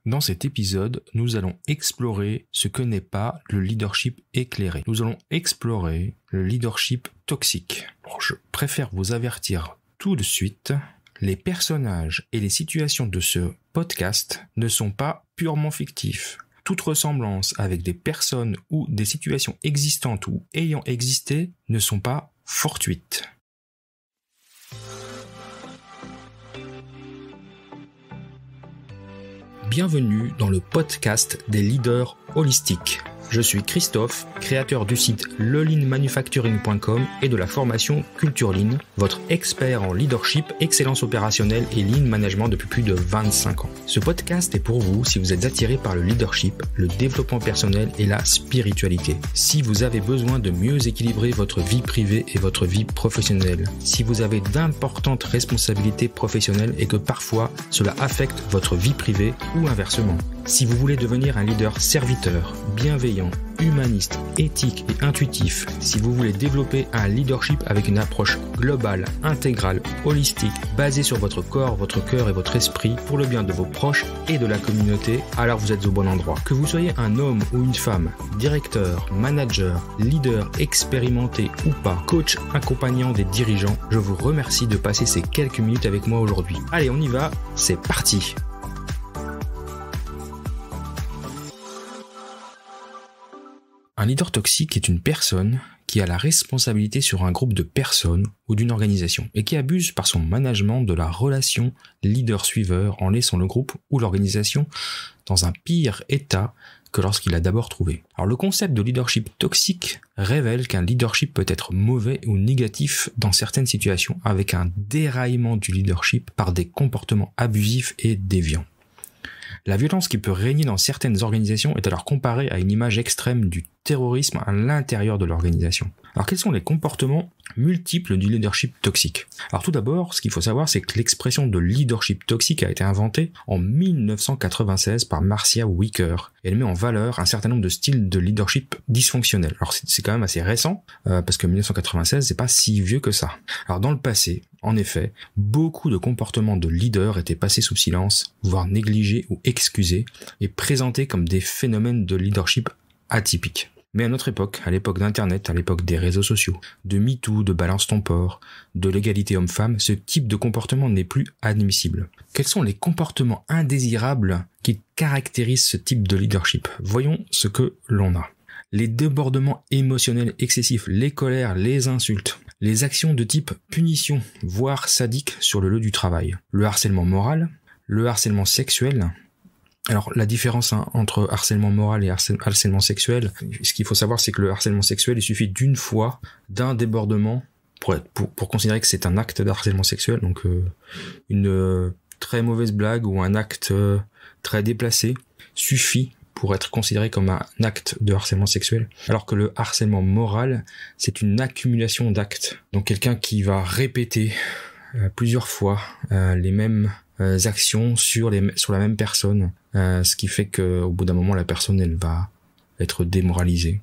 Dans cet épisode, nous allons explorer ce que n'est pas le leadership éclairé. Nous allons explorer le leadership toxique. Bon, je préfère vous avertir tout de suite, les personnages et les situations de ce podcast ne sont pas purement fictifs. Toute ressemblance avec des personnes ou des situations existantes ou ayant existé ne sont pas fortuites. Bienvenue dans le podcast des leaders holistiques. Je suis Christophe, créateur du site leleanmanufacturing.com et de la formation Culture Lean, votre expert en leadership, excellence opérationnelle et lean management depuis plus de 25 ans. Ce podcast est pour vous si vous êtes attiré par le leadership, le développement personnel et la spiritualité. Si vous avez besoin de mieux équilibrer votre vie privée et votre vie professionnelle. Si vous avez d'importantes responsabilités professionnelles et que parfois cela affecte votre vie privée ou inversement. Si vous voulez devenir un leader serviteur, bienveillant, humaniste, éthique et intuitif, si vous voulez développer un leadership avec une approche globale, intégrale, holistique, basée sur votre corps, votre cœur et votre esprit pour le bien de vos proches et de la communauté, alors vous êtes au bon endroit. Que vous soyez un homme ou une femme, directeur, manager, leader expérimenté ou pas, coach accompagnant des dirigeants, je vous remercie de passer ces quelques minutes avec moi aujourd'hui. Allez, on y va, c'est parti! Un leader toxique est une personne qui a la responsabilité sur un groupe de personnes ou d'une organisation et qui abuse par son management de la relation leader-suiveur en laissant le groupe ou l'organisation dans un pire état que lorsqu'il l'a d'abord trouvé. Alors le concept de leadership toxique révèle qu'un leadership peut être mauvais ou négatif dans certaines situations avec un déraillement du leadership par des comportements abusifs et déviants. La violence qui peut régner dans certaines organisations est alors comparée à une image extrême du terrorisme à l'intérieur de l'organisation. Alors quels sont les comportements multiples du leadership toxique ? Alors tout d'abord, ce qu'il faut savoir, c'est que l'expression de leadership toxique a été inventée en 1996 par Marcia Wicker. Elle met en valeur un certain nombre de styles de leadership dysfonctionnels. Alors c'est quand même assez récent, parce que 1996, c'est pas si vieux que ça. Alors dans le passé, en effet, beaucoup de comportements de leaders étaient passés sous silence, voire négligés ou excusés, et présentés comme des phénomènes de leadership atypiques. Mais à notre époque, à l'époque d'Internet, à l'époque des réseaux sociaux, de MeToo, de Balance ton port, de l'égalité homme-femme, ce type de comportement n'est plus admissible. Quels sont les comportements indésirables qui caractérisent ce type de leadership ? Voyons ce que l'on a. Les débordements émotionnels excessifs, les colères, les insultes, les actions de type punition, voire sadique sur le lieu du travail, le harcèlement moral, le harcèlement sexuel. Alors la différence entre harcèlement moral et harcèlement sexuel, ce qu'il faut savoir, c'est que le harcèlement sexuel, il suffit d'une fois, d'un débordement pour considérer que c'est un acte de harcèlement sexuel, donc une très mauvaise blague ou un acte très déplacé suffit pour être considéré comme un acte de harcèlement sexuel, alors que le harcèlement moral, c'est une accumulation d'actes. Donc quelqu'un qui va répéter plusieurs fois les mêmes actions sur la même personne, ce qui fait que au bout d'un moment la personne elle va être démoralisée,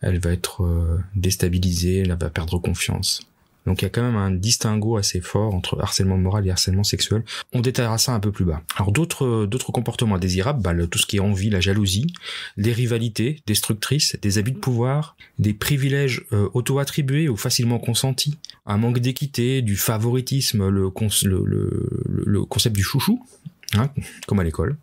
elle va être déstabilisée, elle va perdre confiance. Donc il y a quand même un distinguo assez fort entre harcèlement moral et harcèlement sexuel. On détaillera ça un peu plus bas. Alors d'autres comportements indésirables, tout ce qui est envie, la jalousie, des rivalités destructrices, des abus de pouvoir, des privilèges auto-attribués ou facilement consentis, un manque d'équité, du favoritisme, le concept du chouchou, comme à l'école.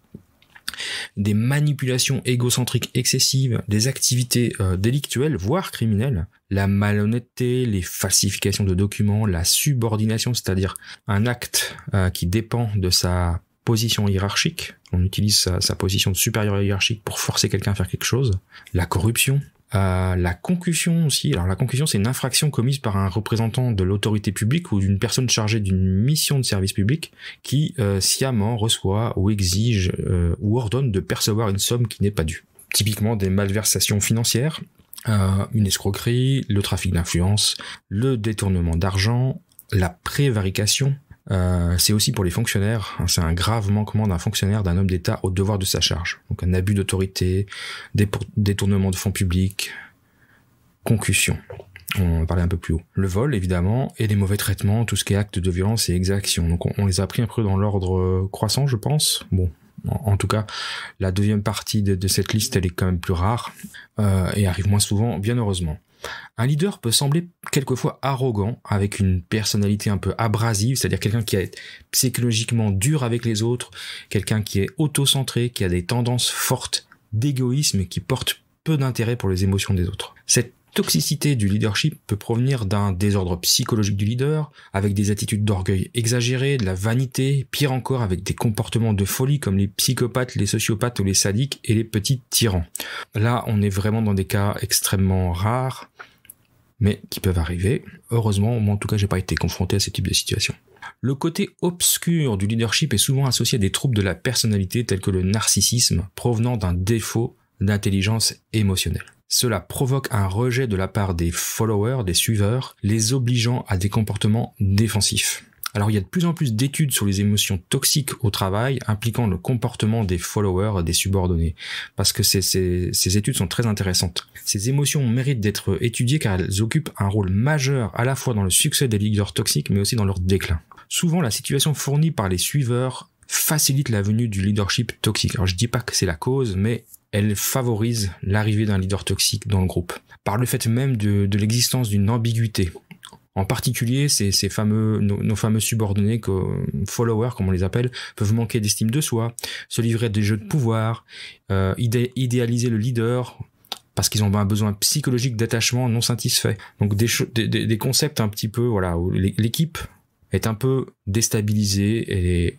Des manipulations égocentriques excessives, des activités délictuelles, voire criminelles, la malhonnêteté, les falsifications de documents, la subordination, c'est-à-dire un acte qui dépend de sa position hiérarchique, on utilise sa position de supérieur hiérarchique pour forcer quelqu'un à faire quelque chose, la corruption, la concussion aussi. Alors la concussion, c'est une infraction commise par un représentant de l'autorité publique ou d'une personne chargée d'une mission de service public qui sciemment reçoit ou exige ou ordonne de percevoir une somme qui n'est pas due. Typiquement des malversations financières, une escroquerie, le trafic d'influence, le détournement d'argent, la prévarication. C'est aussi pour les fonctionnaires, c'est un grave manquement d'un fonctionnaire, d'un homme d'État au devoir de sa charge. Donc un abus d'autorité, détournement de fonds publics, concussion. On en parlait un peu plus haut. Le vol, évidemment, et les mauvais traitements, tout ce qui est acte de violence et exaction. Donc on les a pris un peu dans l'ordre croissant, je pense. Bon, En tout cas, la deuxième partie de cette liste, elle est quand même plus rare et arrive moins souvent, bien heureusement. Un leader peut sembler quelquefois arrogant, avec une personnalité un peu abrasive, c'est-à-dire quelqu'un qui est psychologiquement dur avec les autres, quelqu'un qui est auto-centré, qui a des tendances fortes d'égoïsme et qui porte peu d'intérêt pour les émotions des autres. Cette toxicité du leadership peut provenir d'un désordre psychologique du leader, avec des attitudes d'orgueil exagérées, de la vanité, pire encore avec des comportements de folie comme les psychopathes, les sociopathes ou les sadiques et les petits tyrans. Là, on est vraiment dans des cas extrêmement rares, mais qui peuvent arriver. Heureusement, moi en tout cas, j'ai pas été confronté à ce type de situation. Le côté obscur du leadership est souvent associé à des troubles de la personnalité tels que le narcissisme provenant d'un défaut d'intelligence émotionnelle. Cela provoque un rejet de la part des followers, des suiveurs, les obligeant à des comportements défensifs. Alors il y a de plus en plus d'études sur les émotions toxiques au travail impliquant le comportement des followers, des subordonnés, parce que ces études sont très intéressantes. Ces émotions méritent d'être étudiées car elles occupent un rôle majeur à la fois dans le succès des leaders toxiques mais aussi dans leur déclin. Souvent la situation fournie par les suiveurs facilite la venue du leadership toxique. Alors je dis pas que c'est la cause, mais elle favorise l'arrivée d'un leader toxique dans le groupe, par le fait même de l'existence d'une ambiguïté. En particulier, nos fameux subordonnés, followers comme on les appelle, peuvent manquer d'estime de soi, se livrer à des jeux de pouvoir, idéaliser le leader, parce qu'ils ont un besoin psychologique d'attachement non satisfait. Donc des concepts un petit peu, voilà, où l'équipe est un peu déstabilisée et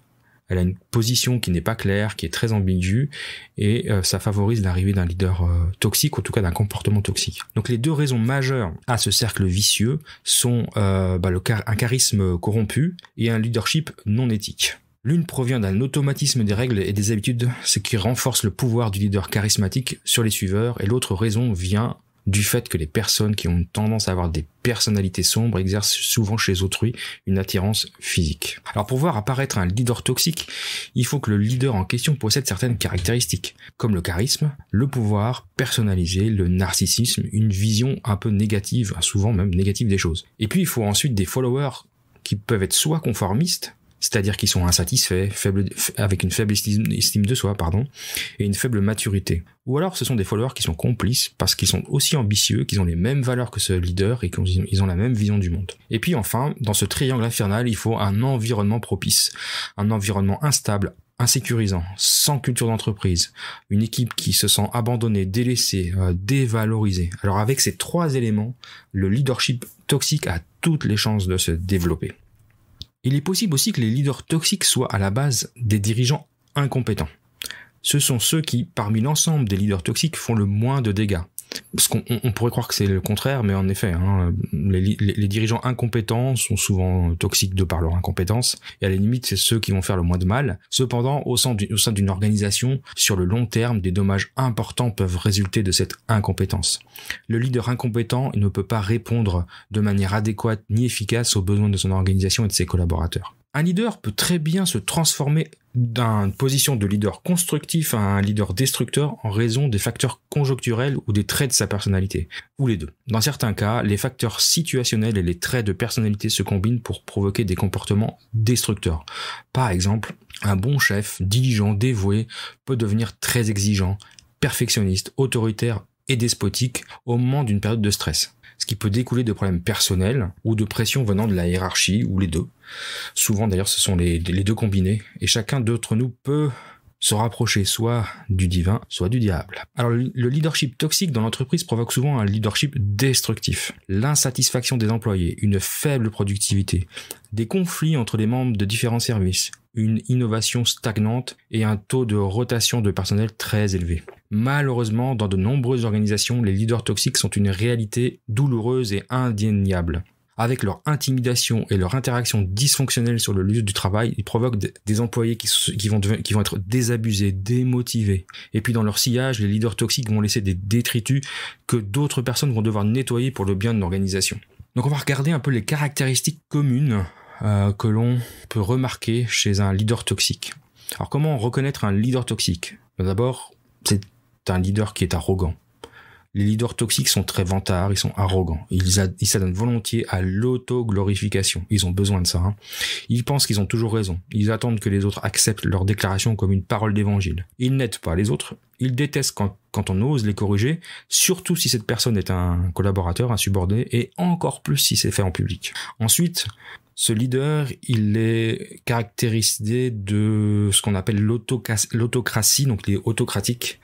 elle a une position qui n'est pas claire, qui est très ambiguë, et ça favorise l'arrivée d'un leader toxique, en tout cas d'un comportement toxique. Donc les deux raisons majeures à ce cercle vicieux sont un charisme corrompu et un leadership non éthique. L'une provient d'un automatisme des règles et des habitudes, ce qui renforce le pouvoir du leader charismatique sur les suiveurs, et l'autre raison vient du fait que les personnes qui ont tendance à avoir des personnalités sombres exercent souvent chez autrui une attirance physique. Alors pour voir apparaître un leader toxique, il faut que le leader en question possède certaines caractéristiques, comme le charisme, le pouvoir personnalisé, le narcissisme, une vision un peu négative, souvent même négative des choses. Et puis il faut ensuite des followers qui peuvent être soit conformistes, c'est-à-dire qu'ils sont insatisfaits, avec une faible estime de soi, et une faible maturité. Ou alors ce sont des followers qui sont complices parce qu'ils sont aussi ambitieux, qu'ils ont les mêmes valeurs que ce leader et qu'ils ont la même vision du monde. Et puis enfin, dans ce triangle infernal, il faut un environnement propice, un environnement instable, insécurisant, sans culture d'entreprise, une équipe qui se sent abandonnée, délaissée, dévalorisée. Alors avec ces trois éléments, le leadership toxique a toutes les chances de se développer. Il est possible aussi que les leaders toxiques soient à la base des dirigeants incompétents. Ce sont ceux qui, parmi l'ensemble des leaders toxiques, font le moins de dégâts. Parce qu'on pourrait croire que c'est le contraire, mais en effet, les dirigeants incompétents sont souvent toxiques de par leur incompétence, et à la limite, c'est ceux qui vont faire le moins de mal. Cependant, au sein d'une organisation, sur le long terme, des dommages importants peuvent résulter de cette incompétence. Le leader incompétent ne peut pas répondre de manière adéquate ni efficace aux besoins de son organisation et de ses collaborateurs. Un leader peut très bien se transformer d'une position de leader constructif à un leader destructeur en raison des facteurs conjoncturels ou des traits de sa personnalité, ou les deux. Dans certains cas, les facteurs situationnels et les traits de personnalité se combinent pour provoquer des comportements destructeurs. Par exemple, un bon chef, diligent, dévoué, peut devenir très exigeant, perfectionniste, autoritaire et despotique au moment d'une période de stress, ce qui peut découler de problèmes personnels ou de pression venant de la hiérarchie, ou les deux. Souvent d'ailleurs ce sont les deux combinés, et chacun d'entre nous peut se rapprocher soit du divin, soit du diable. Alors le leadership toxique dans l'entreprise provoque souvent un leadership destructif, l'insatisfaction des employés, une faible productivité, des conflits entre les membres de différents services, une innovation stagnante et un taux de rotation de personnel très élevé. Malheureusement, dans de nombreuses organisations, les leaders toxiques sont une réalité douloureuse et indéniable. Avec leur intimidation et leur interaction dysfonctionnelle sur le lieu du travail, ils provoquent des employés qui vont être désabusés, démotivés. Et puis dans leur sillage, les leaders toxiques vont laisser des détritus que d'autres personnes vont devoir nettoyer pour le bien de l'organisation. Donc on va regarder un peu les caractéristiques communes que l'on peut remarquer chez un leader toxique. Alors comment reconnaître un leader toxique ? D'abord, c'est un leader qui est arrogant. Les leaders toxiques sont très vantards, ils sont arrogants. Ils s'adonnent volontiers à l'auto-glorification. Ils ont besoin de ça. Hein. Ils pensent qu'ils ont toujours raison. Ils attendent que les autres acceptent leurs déclarations comme une parole d'évangile. Ils n'aident pas les autres. Ils détestent quand on ose les corriger, surtout si cette personne est un collaborateur, un subordonné, et encore plus si c'est fait en public. Ensuite, ce leader, il est caractérisé de ce qu'on appelle l'autocratie, donc il est autocratique.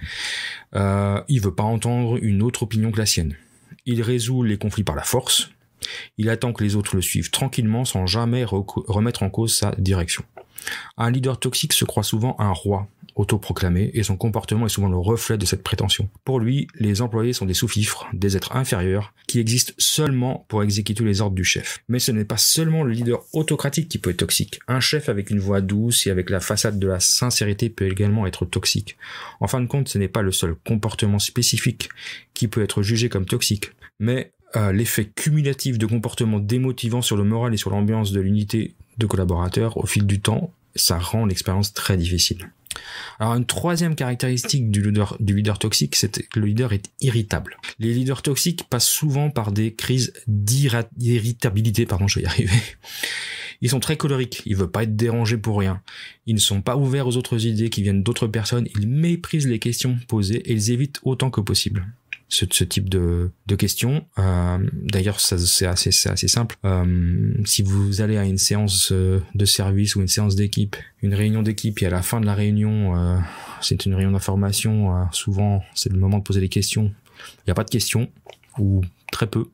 Il veut pas entendre une autre opinion que la sienne. Il résout les conflits par la force. Il attend que les autres le suivent tranquillement sans jamais remettre en cause sa direction. Un leader toxique se croit souvent un roi autoproclamé et son comportement est souvent le reflet de cette prétention. Pour lui, les employés sont des sous-fifres, des êtres inférieurs qui existent seulement pour exécuter les ordres du chef. Mais ce n'est pas seulement le leader autocratique qui peut être toxique. Un chef avec une voix douce et avec la façade de la sincérité peut également être toxique. En fin de compte, ce n'est pas le seul comportement spécifique qui peut être jugé comme toxique, mais l'effet cumulatif de comportements démotivants sur le moral et sur l'ambiance de l'unité de collaborateurs au fil du temps, ça rend l'expérience très difficile. Alors une troisième caractéristique du leader toxique, c'est que le leader est irritable. Les leaders toxiques passent souvent par des crises d'irritabilité, je vais y arriver. Ils sont très colériques, ils veulent pas être dérangés pour rien. Ils ne sont pas ouverts aux autres idées qui viennent d'autres personnes, ils méprisent les questions posées et ils évitent autant que possible ce type de questions. D'ailleurs, c'est assez simple. Si vous allez à une séance de service ou une séance d'équipe, une réunion d'équipe, et à la fin de la réunion, c'est une réunion d'information, souvent c'est le moment de poser les questions. Il n'y a pas de questions, ou très peu.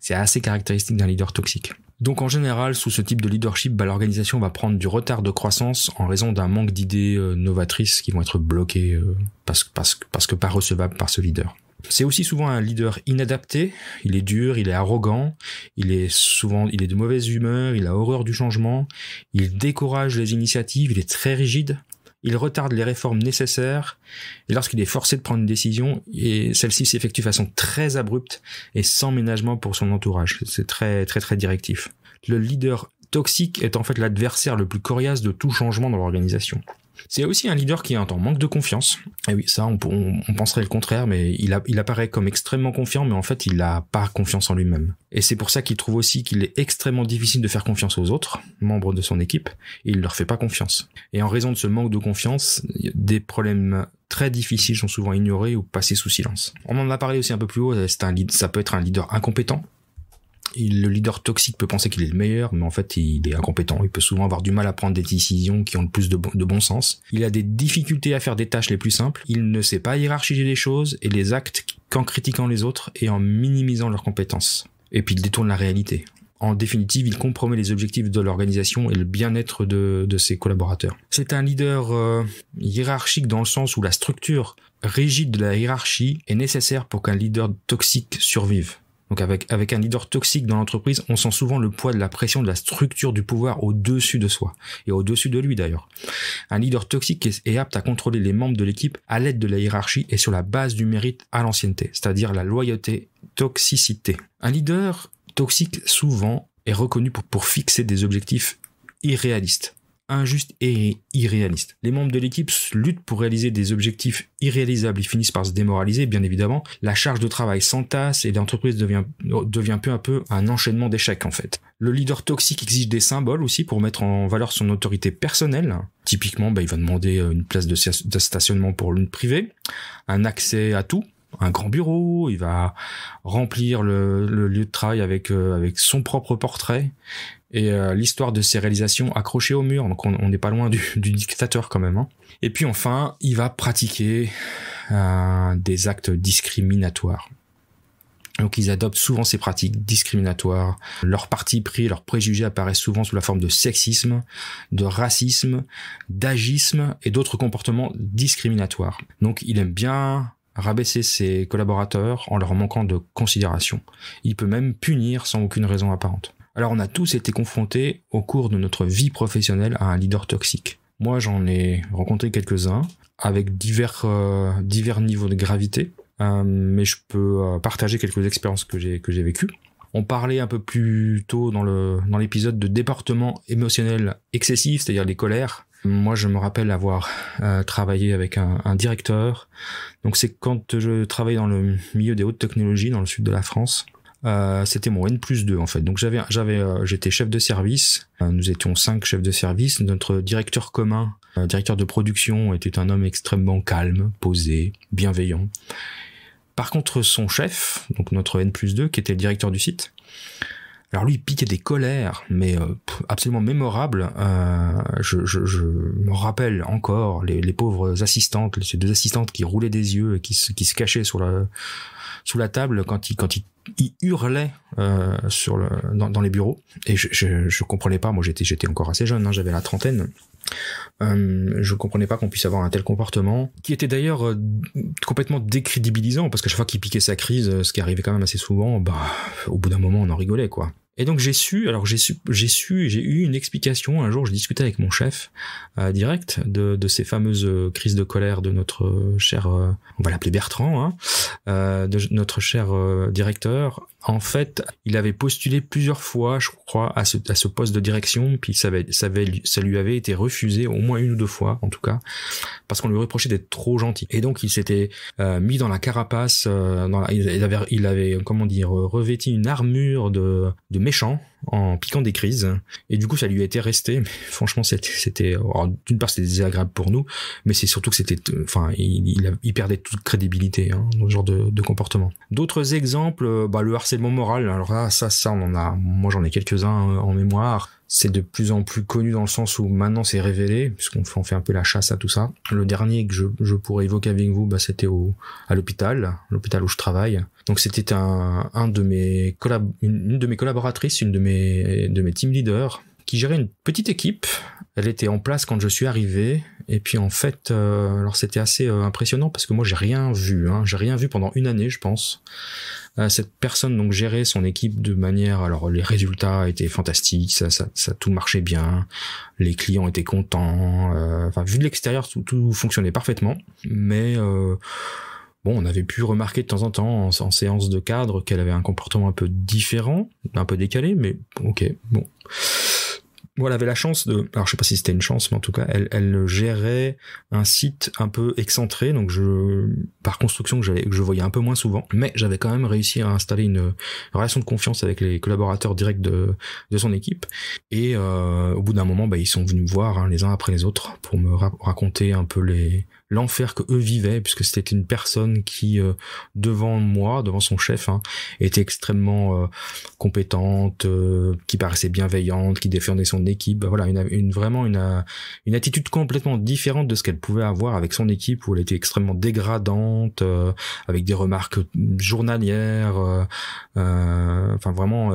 C'est assez caractéristique d'un leader toxique. Donc en général, sous ce type de leadership, l'organisation va prendre du retard de croissance en raison d'un manque d'idées novatrices qui vont être bloquées parce que pas recevables par ce leader. C'est aussi souvent un leader inadapté, il est dur, il est arrogant, il est de mauvaise humeur, il a horreur du changement, il décourage les initiatives, il est très rigide, il retarde les réformes nécessaires, et lorsqu'il est forcé de prendre une décision, et celle-ci s'effectue de façon très abrupte et sans ménagement pour son entourage. C'est très très très directif. Le leader toxique est en fait l'adversaire le plus coriace de tout changement dans l'organisation. C'est aussi un leader qui est en manque de confiance. Et oui, ça, on penserait le contraire, mais il apparaît comme extrêmement confiant, mais en fait, il n'a pas confiance en lui-même. Et c'est pour ça qu'il trouve aussi qu'il est extrêmement difficile de faire confiance aux autres, membres de son équipe, et il leur fait pas confiance. Et en raison de ce manque de confiance, des problèmes très difficiles sont souvent ignorés ou passés sous silence. On en a parlé aussi un peu plus haut, ça peut être un leader incompétent. Le leader toxique peut penser qu'il est le meilleur, mais en fait, il est incompétent. Il peut souvent avoir du mal à prendre des décisions qui ont le plus de bon sens. Il a des difficultés à faire des tâches les plus simples. Il ne sait pas hiérarchiser les choses et les actes qu'en critiquant les autres et en minimisant leurs compétences. Et puis, il détourne la réalité. En définitive, il compromet les objectifs de l'organisation et le bien-être de ses collaborateurs. C'est un leader hiérarchique dans le sens où la structure rigide de la hiérarchie est nécessaire pour qu'un leader toxique survive. Donc avec un leader toxique dans l'entreprise, on sent souvent le poids de la pression de la structure du pouvoir au-dessus de soi, et au-dessus de lui d'ailleurs. Un leader toxique est apte à contrôler les membres de l'équipe à l'aide de la hiérarchie et sur la base du mérite à l'ancienneté, c'est-à-dire la loyauté, toxicité. Un leader toxique souvent est reconnu pour fixer des objectifs irréalistes, injuste et irréaliste. Les membres de l'équipe luttent pour réaliser des objectifs irréalisables. Ils finissent par se démoraliser, bien évidemment. La charge de travail s'entasse et l'entreprise devient peu à peu un enchaînement d'échecs, en fait. Le leader toxique exige des symboles aussi pour mettre en valeur son autorité personnelle. Typiquement, il va demander une place de stationnement pour l'une privée, un accès à tout, un grand bureau, il va remplir le lieu de travail avec son propre portrait et l'histoire de ses réalisations accrochées au mur, donc on n'est pas loin du dictateur quand même. Hein. Et puis enfin, il va pratiquer des actes discriminatoires. Donc ils adoptent souvent ces pratiques discriminatoires. Leurs partis pris, leurs préjugés apparaissent souvent sous la forme de sexisme, de racisme, d'agisme et d'autres comportements discriminatoires. Donc il aime bien rabaisser ses collaborateurs en leur manquant de considération. Il peut même punir sans aucune raison apparente. Alors on a tous été confrontés au cours de notre vie professionnelle à un leader toxique. Moi j'en ai rencontré quelques-uns avec divers niveaux de gravité, mais je peux partager quelques expériences que j'ai vécues. On parlait un peu plus tôt dans l'épisode de déportement émotionnel excessif, c'est-à-dire les colères. Moi, je me rappelle avoir travaillé avec un directeur. Donc, c'est quand je travaillais dans le milieu des hautes technologies dans le sud de la France. C'était mon N+2 en fait. Donc j'étais chef de service. Nous étions 5 chefs de service. Notre directeur commun, directeur de production, était un homme extrêmement calme, posé, bienveillant. Par contre, son chef, donc notre N+2, qui était le directeur du site, alors lui, il piquait des colères, mais absolument mémorables. Je me rappelle encore les pauvres assistantes, ces 2 assistantes qui roulaient des yeux et qui se cachaient sous la table quand il hurlait dans les bureaux. Et je comprenais pas. Moi, j'étais encore assez jeune, hein, j'avais la trentaine. Je comprenais pas qu'on puisse avoir un tel comportement, qui était d'ailleurs complètement décrédibilisant, parce qu'à chaque fois qu'il piquait sa crise, ce qui arrivait quand même assez souvent, au bout d'un moment on en rigolait quoi. Et donc j'ai eu une explication. Un jour, je discutais avec mon chef direct de ces fameuses crises de colère de notre cher, on va l'appeler Bertrand, de notre cher directeur. En fait, il avait postulé plusieurs fois, je crois, à ce poste de direction, puis ça lui avait été refusé au moins 1 ou 2 fois, en tout cas, parce qu'on lui reprochait d'être trop gentil. Et donc il s'était mis dans la carapace, il avait comment dire, revêti une armure de méchant en piquant des crises, et du coup ça lui a été resté. Mais franchement c'était d'une part c'était désagréable pour nous, mais c'est surtout que c'était, enfin il perdait toute crédibilité dans ce genre de comportement. D'autres exemples, le harcèlement moral. Alors là, ça on en a, moi j'en ai quelques-uns en mémoire. C'est de plus en plus connu dans le sens où maintenant c'est révélé, puisqu'on fait un peu la chasse à tout ça. Le dernier que je pourrais évoquer avec vous, c'était à l'hôpital où je travaille. Donc c'était une de mes collaboratrices, une de mes team leaders, qui gérait une petite équipe. Elle était en place quand je suis arrivé, et puis en fait, alors c'était assez impressionnant parce que moi j'ai rien vu pendant 1 année, je pense. Cette personne donc gérait son équipe de manière, alors les résultats étaient fantastiques, ça tout marchait bien, les clients étaient contents, vu de l'extérieur tout fonctionnait parfaitement, mais on avait pu remarquer de temps en temps en séance de cadre qu'elle avait un comportement un peu différent, un peu décalé, mais ok, bon. Bon, elle avait la chance alors je sais pas si c'était une chance, mais en tout cas, elle gérait un site un peu excentré, donc par construction que je voyais un peu moins souvent, mais j'avais quand même réussi à installer une relation de confiance avec les collaborateurs directs de son équipe, et au bout d'un moment, ils sont venus me voir les uns après les autres pour me raconter un peu l'enfer que eux vivaient, puisque c'était une personne qui devant son chef était extrêmement compétente, qui paraissait bienveillante, qui défendait son équipe. Voilà, une attitude complètement différente de ce qu'elle pouvait avoir avec son équipe, où elle était extrêmement dégradante, avec des remarques journalières, vraiment.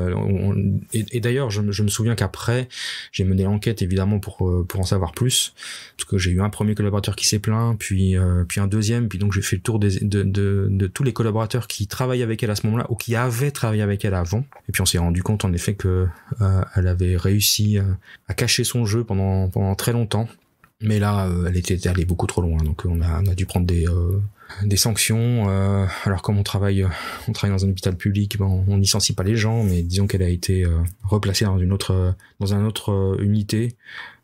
Et d'ailleurs, je me souviens qu'après, j'ai mené l'enquête évidemment pour en savoir plus, parce que j'ai eu un premier collaborateur qui s'est plaint, puis un deuxième, puis donc j'ai fait le tour de tous les collaborateurs qui travaillaient avec elle à ce moment-là, ou qui avaient travaillé avec elle avant, et puis on s'est rendu compte en effet que elle avait réussi à cacher son jeu pendant très longtemps, mais là elle était allée beaucoup trop loin, donc on a dû prendre des sanctions. Alors comme on travaille dans un hôpital public, on licencie pas les gens, mais disons qu'elle a été replacée dans une autre unité,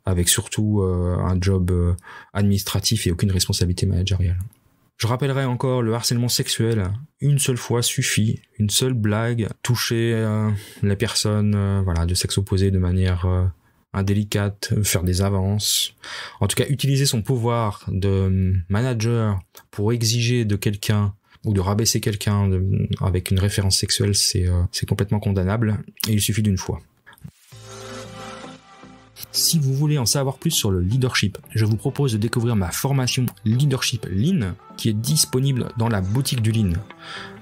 avec surtout un job administratif et aucune responsabilité managériale. Je rappellerai encore, le harcèlement sexuel, une seule fois suffit, une seule blague, toucher les personnes de sexe opposé de manière indélicate, faire des avances, en tout cas utiliser son pouvoir de manager pour exiger de quelqu'un ou de rabaisser quelqu'un avec une référence sexuelle, c'est complètement condamnable, et il suffit d'une fois. Si vous voulez en savoir plus sur le leadership, je vous propose de découvrir ma formation Leadership Lean, qui est disponible dans la boutique du Lean.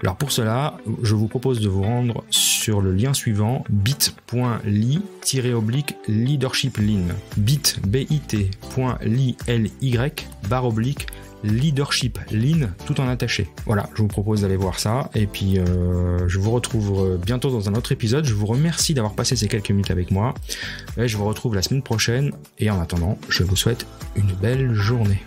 Alors pour cela, je vous propose de vous rendre sur le lien suivant, bit.ly/leadership lean, bit.ly/leadership leadership lean, tout en attaché. Voilà, je vous propose d'aller voir ça, et puis je vous retrouve bientôt dans un autre épisode. Je vous remercie d'avoir passé ces quelques minutes avec moi, et je vous retrouve la semaine prochaine, et en attendant, je vous souhaite une belle journée.